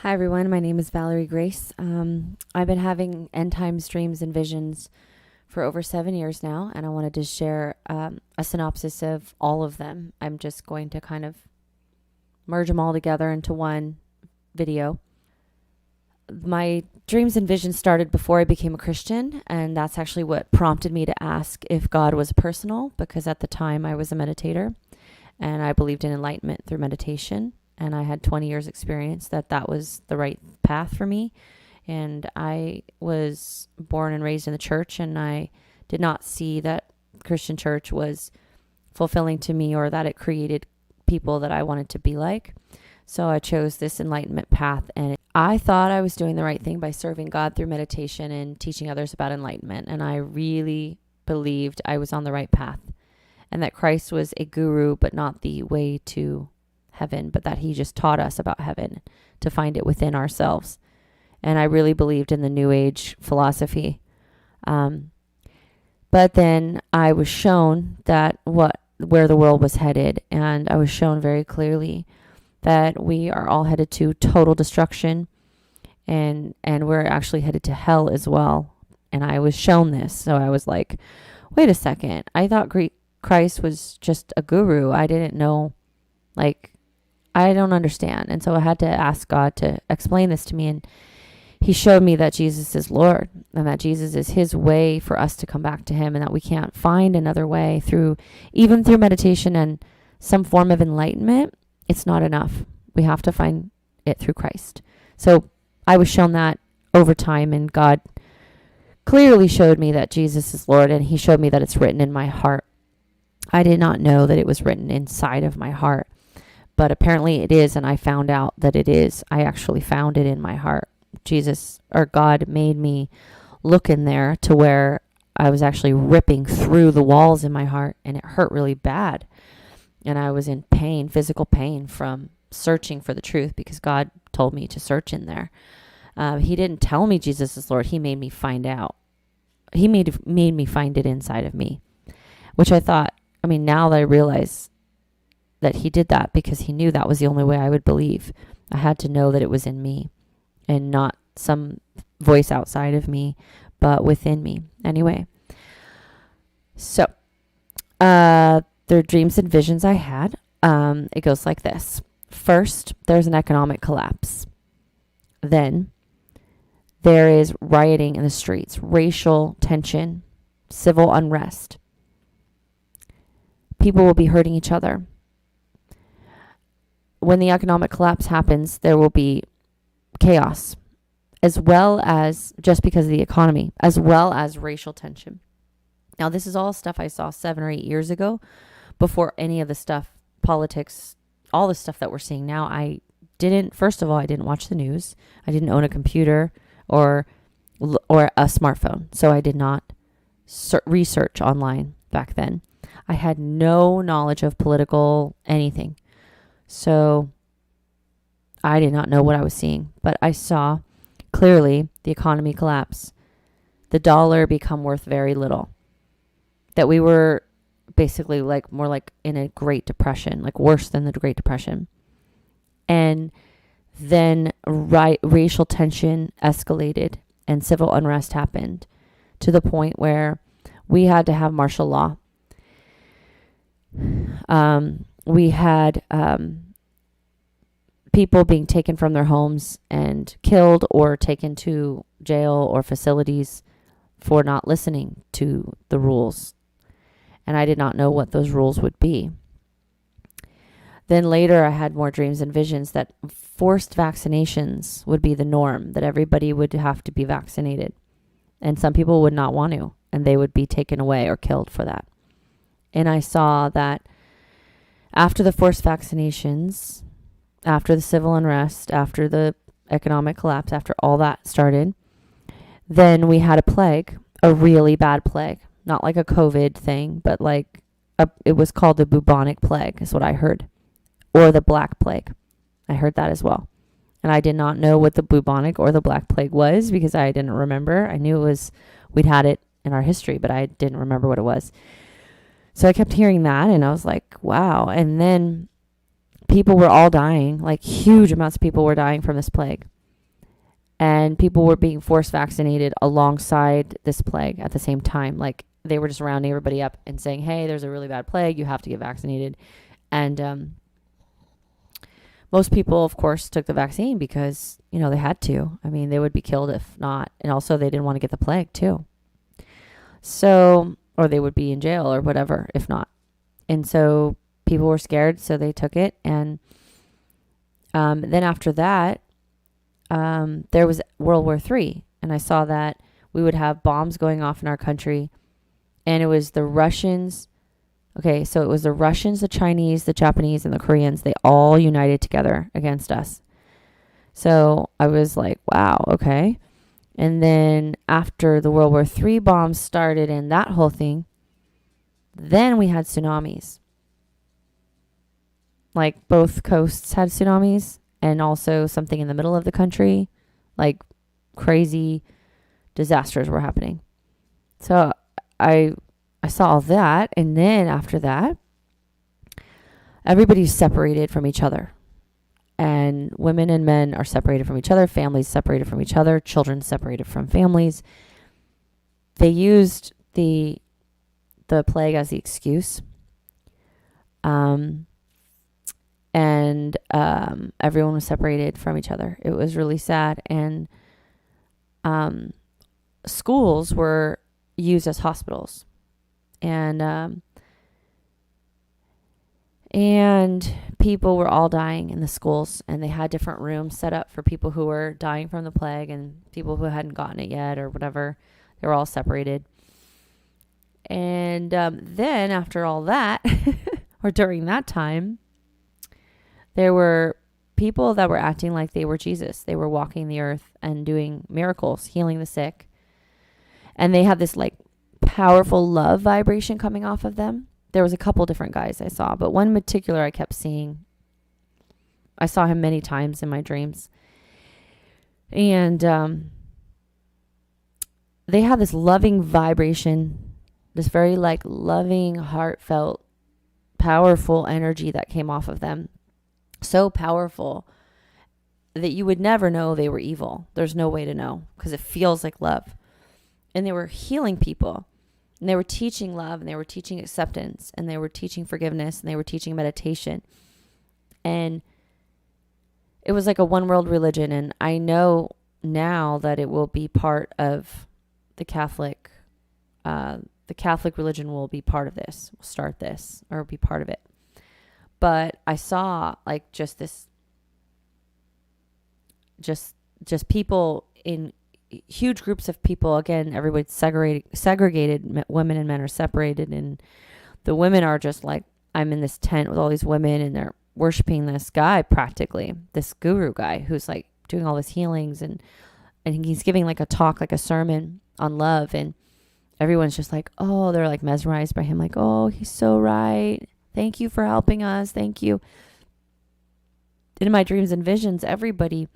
Hi everyone, my name is Valerie Grace. I've been having end times dreams and visions for over 7 years now, and I wanted to share a synopsis of all of them. I'm just going to kind of merge them all together into one video. My dreams and visions started before I became a Christian, and that's actually what prompted me to ask if God was personal, because at the time I was a meditator and I believed in enlightenment through meditation. And I had 20 years experience that was the right path for me. And I was born and raised in the church, and I did not see that Christian church was fulfilling to me, or that it created people that I wanted to be like. So I chose this enlightenment path, and I thought I was doing the right thing by serving God through meditation and teaching others about enlightenment. And I really believed I was on the right path, and that Christ was a guru, but not the way to heaven, but that he just taught us about heaven to find it within ourselves. And I really believed in the New Age philosophy. But then I was shown that where the world was headed, and I was shown very clearly that we are all headed to total destruction, and we're actually headed to hell as well. And I was shown this, so I was like, wait a second, I thought Christ was just a guru. I didn't know, I don't understand. And so I had to ask God to explain this to me. And he showed me that Jesus is Lord, and that Jesus is his way for us to come back to him, and that we can't find another way even through meditation and some form of enlightenment. It's not enough. We have to find it through Christ. So I was shown that over time, and God clearly showed me that Jesus is Lord, and he showed me that it's written in my heart. I did not know that it was written inside of my heart. But apparently it is, and I found out that it is. I actually found it in my heart. Jesus, or God, made me look in there to where I was actually ripping through the walls in my heart, and it hurt really bad. And I was in pain, physical pain, from searching for the truth, because God told me to search in there. He didn't tell me Jesus is Lord. He made me find out. He made me find it inside of me, which I thought, now that I realize that he did that because he knew that was the only way I would believe. I had to know that it was in me and not some voice outside of me, but within me. Anyway, so the dreams and visions I had, it goes like this. First, there's an economic collapse. Then there is rioting in the streets, racial tension, civil unrest. People will be hurting each other. When the economic collapse happens, there will be chaos, as well as, just because of the economy, as well as racial tension. Now, this is all stuff I saw 7 or 8 years ago, before any of the stuff, politics, all the stuff that we're seeing now. First of all, I didn't watch the news. I didn't own a computer or a smartphone, so I did not research online back then. I had no knowledge of political anything. So I did not know what I was seeing, but I saw clearly the economy collapse, the dollar become worth very little, that we were basically more like in a Great Depression, worse than the Great Depression. And then racial tension escalated, and civil unrest happened to the point where we had to have martial law. We had people being taken from their homes and killed, or taken to jail or facilities for not listening to the rules. And I did not know what those rules would be. Then later I had more dreams and visions that forced vaccinations would be the norm, that everybody would have to be vaccinated. And some people would not want to, and they would be taken away or killed for that. And I saw that after the forced vaccinations, after the civil unrest, after the economic collapse, after all that started, then we had a plague, a really bad plague. Not like a COVID thing, but it was called the bubonic plague, is what I heard. Or the black plague. I heard that as well. And I did not know what the bubonic or the black plague was, because I didn't remember. I knew we'd had it in our history, but I didn't remember what it was. So I kept hearing that, and I was like, wow. And then people were all dying, huge amounts of people were dying from this plague. And people were being forced vaccinated alongside this plague at the same time. Like they were just rounding everybody up and saying, hey, there's a really bad plague. You have to get vaccinated. And most people, of course, took the vaccine because, you know, they had to. I mean, they would be killed if not. And also they didn't want to get the plague too. So, or they would be in jail or whatever if not. And so people were scared, so they took it. And then after that, there was World War III. And I saw that we would have bombs going off in our country. And it was the Russians. Okay, so it was the Russians, the Chinese, the Japanese, and the Koreans. They all united together against us. So I was like, wow, okay. And then after the World War III bombs started and that whole thing, then we had tsunamis. Like both coasts had tsunamis and also something in the middle of the country. Like crazy disasters were happening. So I saw all that. And then after that, everybody's separated from each other. And women and men are separated from each other, families separated from each other, children separated from families. They used the plague as the excuse. And everyone was separated from each other. It was really sad. And schools were used as hospitals. And people were all dying in the schools, and they had different rooms set up for people who were dying from the plague and people who hadn't gotten it yet or whatever. They were all separated. And then after all that, or during that time, there were people that were acting like they were Jesus. They were walking the earth and doing miracles, healing the sick. And they had this like powerful love vibration coming off of them. There was a couple different guys I saw, but one in particular I kept seeing. I saw him many times in my dreams. And they had this loving vibration, this very like loving, heartfelt, powerful energy that came off of them. So powerful that you would never know they were evil. There's no way to know because it feels like love. And they were healing people. And they were teaching love, and they were teaching acceptance, and they were teaching forgiveness, and they were teaching meditation. And it was like a one world religion. And I know now that it will be part of the Catholic religion will be part of this, will start this, or be part of it. But I saw like just this, just people in huge groups of people. Again, everybody's segregated. Women and men are separated, and the women are just like, I'm in this tent with all these women, and they're worshiping this guy, practically this guru guy who's like doing all these healings, and he's giving like a talk, like a sermon on love, and everyone's just like, oh, they're like mesmerized by him, like, oh, he's so right, thank you for helping us, thank you. In my dreams and visions, everybody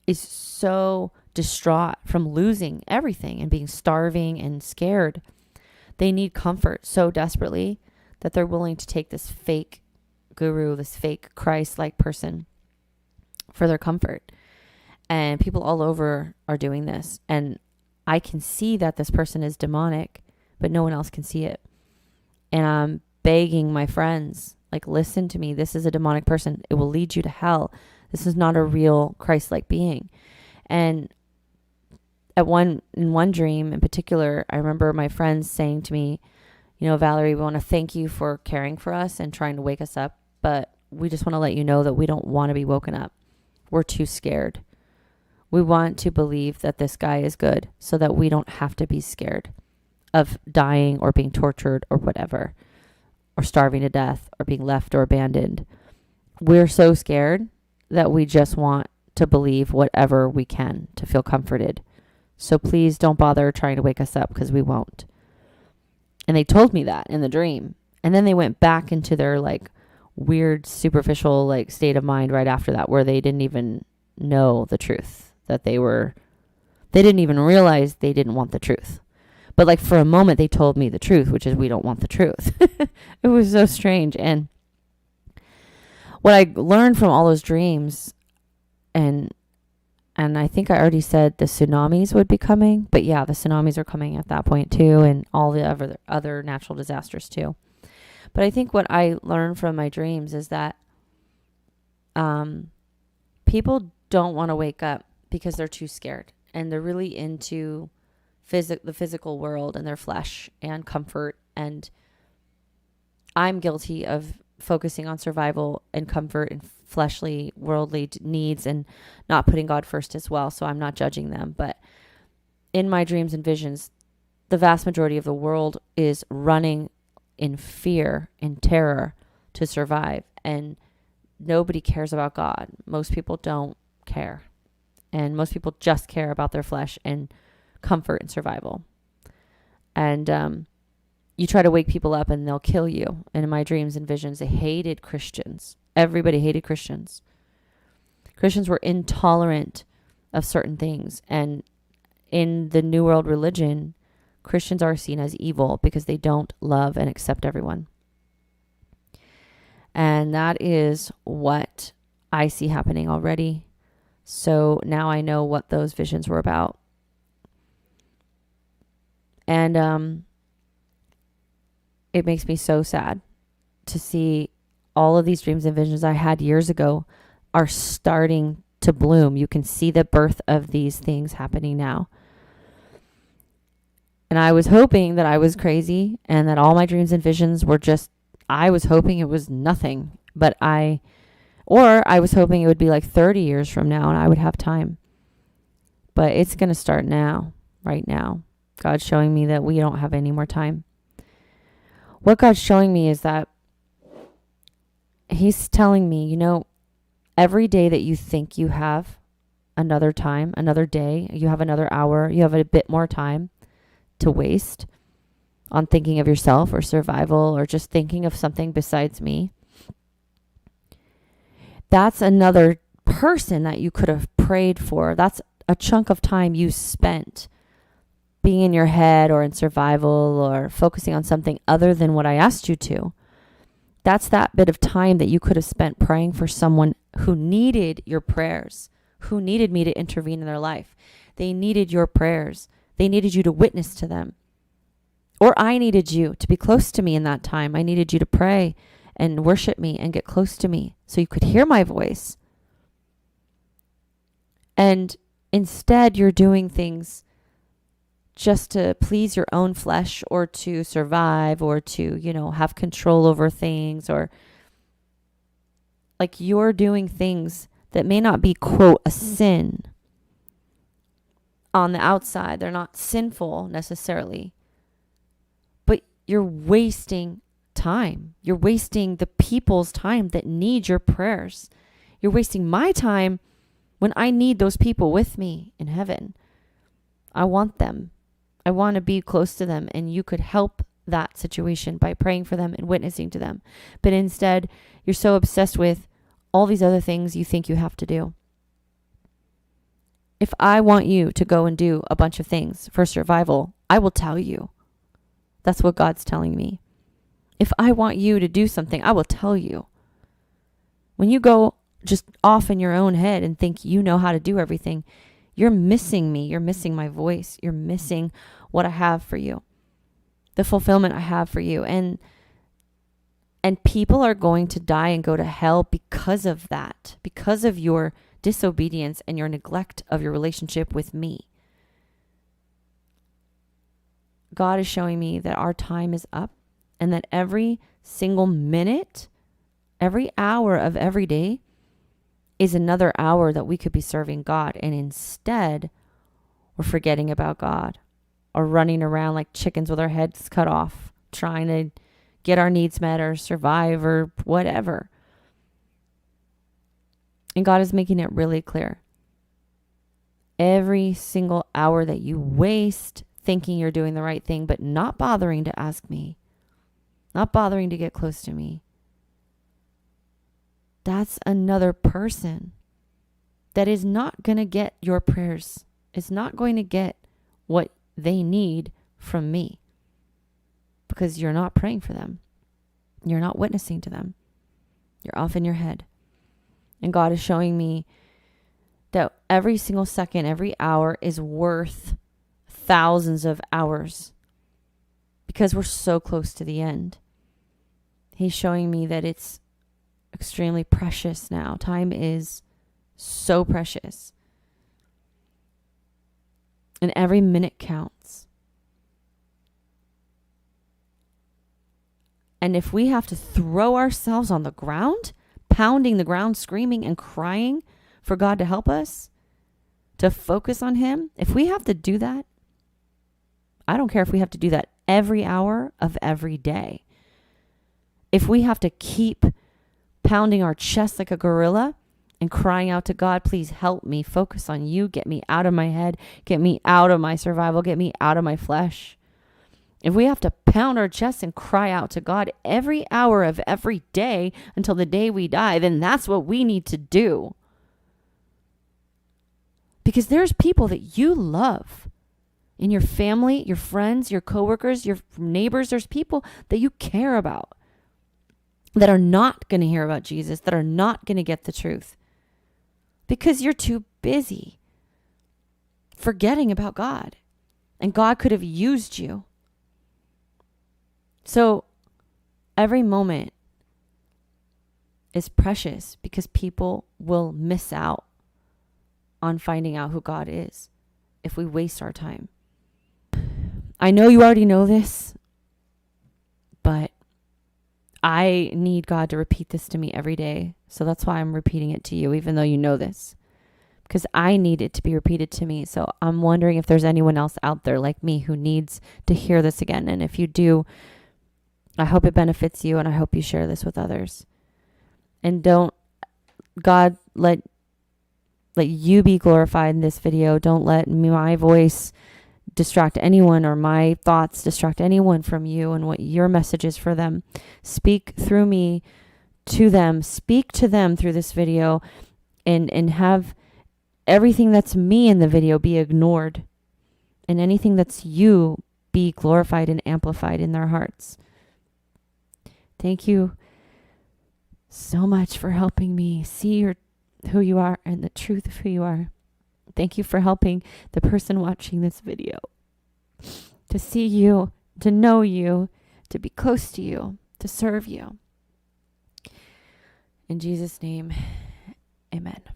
is so distraught from losing everything and being starving and scared. They need comfort so desperately that they're willing to take this fake guru, this fake Christ-like person for their comfort. And people all over are doing this. And I can see that this person is demonic, but no one else can see it. And I'm begging my friends, like, listen to me. This is a demonic person. It will lead you to hell. This is not a real Christ-like being. And in one dream in particular, I remember my friends saying to me, you know, Valerie, we want to thank you for caring for us and trying to wake us up, but we just want to let you know that we don't want to be woken up. We're too scared. We want to believe that this guy is good so that we don't have to be scared of dying or being tortured or whatever, or starving to death or being left or abandoned. We're so scared that we just want to believe whatever we can to feel comforted. So please don't bother trying to wake us up because we won't. And they told me that in the dream. And then they went back into their like weird, superficial like state of mind right after that, where they didn't even know the truth, that they didn't even realize they didn't want the truth. But like for a moment they told me the truth, which is we don't want the truth. It was so strange. And what I learned from all those dreams and And I think I already said the tsunamis would be coming, but yeah, the tsunamis are coming at that point too, and all the other natural disasters too. But I think what I learned from my dreams is that people don't want to wake up because they're too scared, and they're really into the physical world and their flesh and comfort. And I'm guilty of focusing on survival and comfort and fleshly, worldly needs and not putting God first as well. So I'm not judging them. But in my dreams and visions, the vast majority of the world is running in fear and terror to survive. And nobody cares about God. Most people don't care. And most people just care about their flesh and comfort and survival. And you try to wake people up and they'll kill you. And in my dreams and visions, they hated Christians. Everybody hated Christians. Christians were intolerant of certain things. And in the New World religion, Christians are seen as evil because they don't love and accept everyone. And that is what I see happening already. So now I know what those visions were about. And it makes me so sad to see all of these dreams and visions I had years ago are starting to bloom. You can see the birth of these things happening now. And I was hoping that I was crazy and that all my dreams and visions were just, I was hoping it was nothing. Or I was hoping it would be like 30 years from now and I would have time. But it's going to start now, right now. God's showing me that we don't have any more time. What God's showing me is that He's telling me, every day that you think you have another time, another day, you have another hour, you have a bit more time to waste on thinking of yourself or survival or just thinking of something besides me. That's another person that you could have prayed for. That's a chunk of time you spent being in your head or in survival or focusing on something other than what I asked you to. That's that bit of time that you could have spent praying for someone who needed your prayers, who needed me to intervene in their life. They needed your prayers. They needed you to witness to them. Or I needed you to be close to me in that time. I needed you to pray and worship me and get close to me so you could hear my voice. And instead, you're doing things just to please your own flesh or to survive or to, have control over things, or like you're doing things that may not be, quote, a sin on the outside. They're not sinful necessarily, but you're wasting time. You're wasting the people's time that need your prayers. You're wasting my time when I need those people with me in heaven. I want them. I want to be close to them, and you could help that situation by praying for them and witnessing to them. But instead, you're so obsessed with all these other things you think you have to do. If I want you to go and do a bunch of things for survival, I will tell you. That's what God's telling me. If I want you to do something, I will tell you. When you go just off in your own head and think you know how to do everything, you're missing me. You're missing my voice. You're missing what I have for you, the fulfillment I have for you. And people are going to die and go to hell because of that, because of your disobedience and your neglect of your relationship with me. God is showing me that our time is up and that every single minute, every hour of every day is another hour that we could be serving God. And instead, we're forgetting about God or running around like chickens with our heads cut off, trying to get our needs met or survive or whatever. And God is making it really clear. Every single hour that you waste thinking you're doing the right thing, but not bothering to ask me, not bothering to get close to me, that's another person that is not going to get your prayers. It's not going to get what they need from me because you're not praying for them. You're not witnessing to them. You're off in your head. And God is showing me that every single second, every hour is worth thousands of hours because we're so close to the end. He's showing me that it's extremely precious now. Time is so precious. And every minute counts. And if we have to throw ourselves on the ground, pounding the ground, screaming and crying for God to help us, to focus on Him, if we have to do that, I don't care if we have to do that every hour of every day. If we have to keep pounding our chest like a gorilla and crying out to God, please help me focus on you, get me out of my head, get me out of my survival, get me out of my flesh. If we have to pound our chest and cry out to God every hour of every day until the day we die, then that's what we need to do. Because there's people that you love in your family, your friends, your coworkers, your neighbors. There's people that you care about that are not going to hear about Jesus, that are not going to get the truth because you're too busy forgetting about God. And God could have used you. So every moment is precious because people will miss out on finding out who God is if we waste our time. I know you already know this, but I need God to repeat this to me every day. So that's why I'm repeating it to you, even though you know this, because I need it to be repeated to me. So I'm wondering if there's anyone else out there like me who needs to hear this again. And if you do, I hope it benefits you, and I hope you share this with others. And don't, God, let you be glorified in this video. Don't let my voice distract anyone or my thoughts distract anyone from you and what your message is for them. Speak through me to them. Speak to them through this video, and have everything that's me in the video be ignored, and anything that's you be glorified and amplified in their hearts. Thank you so much for helping me see who you are and the truth of who you are. Thank you for helping the person watching this video to see you, to know you, to be close to you, to serve you. In Jesus' name, amen.